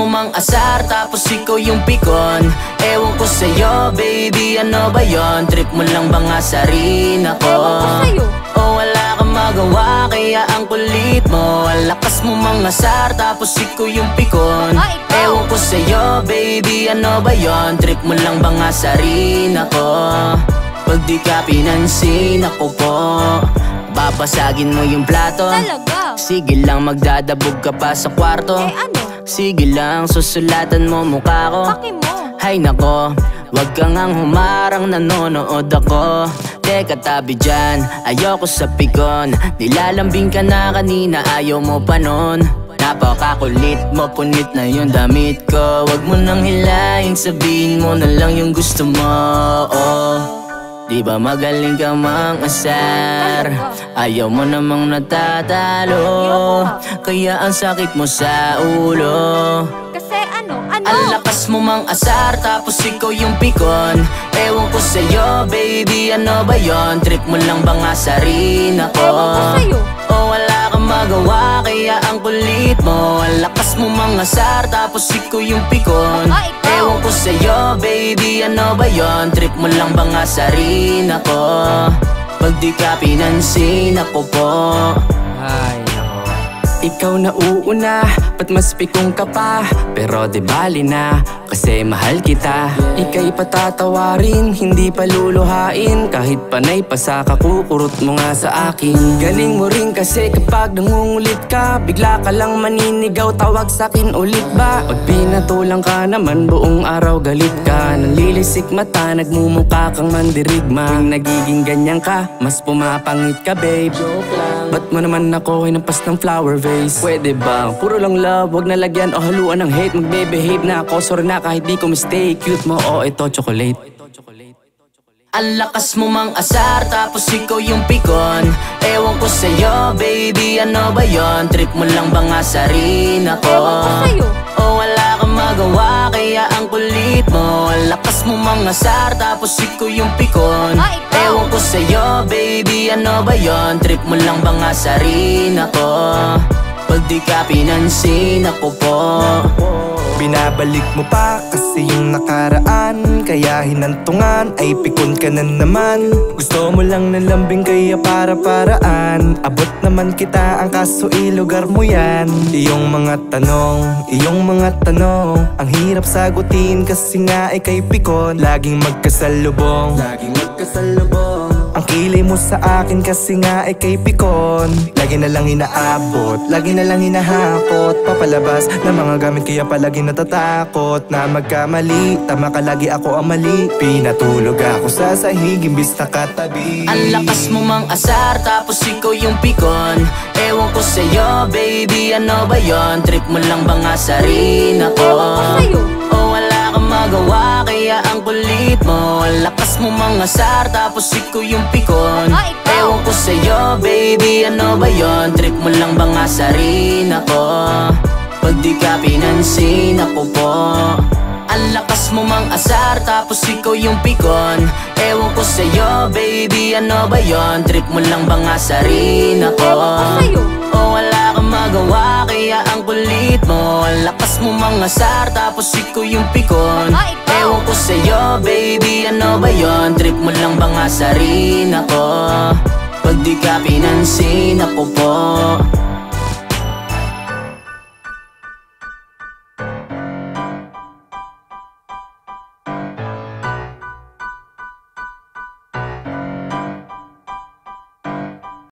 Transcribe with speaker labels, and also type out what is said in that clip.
Speaker 1: mo mang asar tapos ikaw yung pikon. Ewan ko sa'yo baby, ano ba yon? Trip mo lang bang asarin ako?
Speaker 2: Ewan ko sa'yo.
Speaker 1: O wala kang magawa kaya ang kulit mo. Ang lakas mo mang asar tapos ikaw yung pikon. Ewan ko sa'yo baby, ano ba yon? Trip mo lang bang asarin ako? Pag di ka pinansin ako po, babasagin mo yung plato.
Speaker 2: Talaga?
Speaker 1: Sige lang magdadabog ka pa sa kwarto.
Speaker 2: Ano?
Speaker 1: Sige lang susulatan mo mukha ko.
Speaker 2: Paki mo.
Speaker 1: Hay nako, wag kang ang humarang, nanonood ako. Teka tabi dyan, ayoko sa pikon. Nilalambing ka na kanina, ayaw mo pa nun. Napakakulit mo, punit na yung damit ko. Wag mo nang hilahin, sabihin mo na lang yung gusto mo. Di ba magaling ka mang asar? Ayaw mo namang natatalo, kaya ang sakit mo sa ulo.
Speaker 2: Kasi ano?
Speaker 1: Ang lakas mo mang asar tapos ikaw yung pikon. Ewan ko sa'yo baby, ano ba yon? Trip mo lang bang asarin ako?
Speaker 2: Ewan ko sa'yo.
Speaker 1: O wala kang magawa kaya ang kulit mo. Ang lakas mo mang asar tapos ikaw yung pikon. Ewan ko sa'yo baby, ano ba yon? Trip mo lang bang asarin ako? Pag di ka pinansin ako po.
Speaker 3: Ay, nako. Ikaw na uuna, ba't mas pikong ka pa? Pero di bali na, kasi mahal kita. Ika'y patatawarin, hindi pa luluhain. Kahit panay pa sa kakukurot mo nga sa akin. Galing mo rin kasi kapag nangungulit ka, bigla ka lang maninigaw, tawag sa'kin ulit ba? Pag pinatulang ka naman, buong araw galit ka. Nanlilisik mata, nagmumukha kang mandirigma. Tuwing nagiging ganyan ka, mas pumapangit ka babe. Ba't mo naman ako hinampas ng flower vase? Pwede ba? Puro lang love, wag na lagyan o haluan ng hate. Magbe-behave na ako, sorry na kahit di ko mistake. Cute mo, oh ito chocolate.
Speaker 1: Ang lakas mo mang asar tapos ikaw yung pikon. Ewan ko sa'yo baby, ano ba yon? Trip mo lang bang asarin ako?
Speaker 2: Ewan ko sa'yo.
Speaker 1: O wala kang magawa kaya ang kulit mo. Ang lakas mo mang asar tapos ikaw yung pikon. Ewan ko sa'yo baby, ano ba yon? Trip mo lang bang asarin ako? Pag di ka pinansin ako po.
Speaker 4: Binabalik mo pa kasi yung nakaraan, kaya hinantungan ay pikon ka na naman. Gusto mo lang ng lambing kaya para-paraan. Abot naman kita ang kaso ilugar mo yan. Iyong mga tanong, ang hirap sagutin kasi nga ay kay pikon. Laging magkasalubong, ang kilay mo sa akin kasi nga ay kay pikon. Lagi na lang inaabot, lagi na lang hinahakot. Papalabas na mga gamit kaya palagi natatakot na magkamali. Tama ka lagi, ako ang mali. Pinatulog ako sa sahig imbis na katabi.
Speaker 1: Ang lakas mo mang asar tapos ikaw yung pikon. Ewan ko sa'yo baby, ano ba yon? Trip mo lang bang asarin ako?
Speaker 2: Ewan ko sa'yo.
Speaker 1: O wala kang magawa kaya ang kulit mo. Ang lakas mo mang asar tapos ikaw yung pikon. Ewan ko sa'yo baby, ano ba yon? Trip mo lang bang asarin ako? Pag di ka pinansin ako po. Ang lakas mo mang asar tapos ikaw yung pikon. Ewan ko sa'yo baby, ano ba yon? Trip mo lang bang asarin ako?
Speaker 2: Ewan ko sa'yo.
Speaker 1: O wala kang magawa kaya ang kulit mo. Ang lakas mo mang asar tapos ikaw yung pikon. Ewan ko sa'yo baby, ano ba yon? Trip mo lang bang asarin ako? Pag di ka pinansin ako po.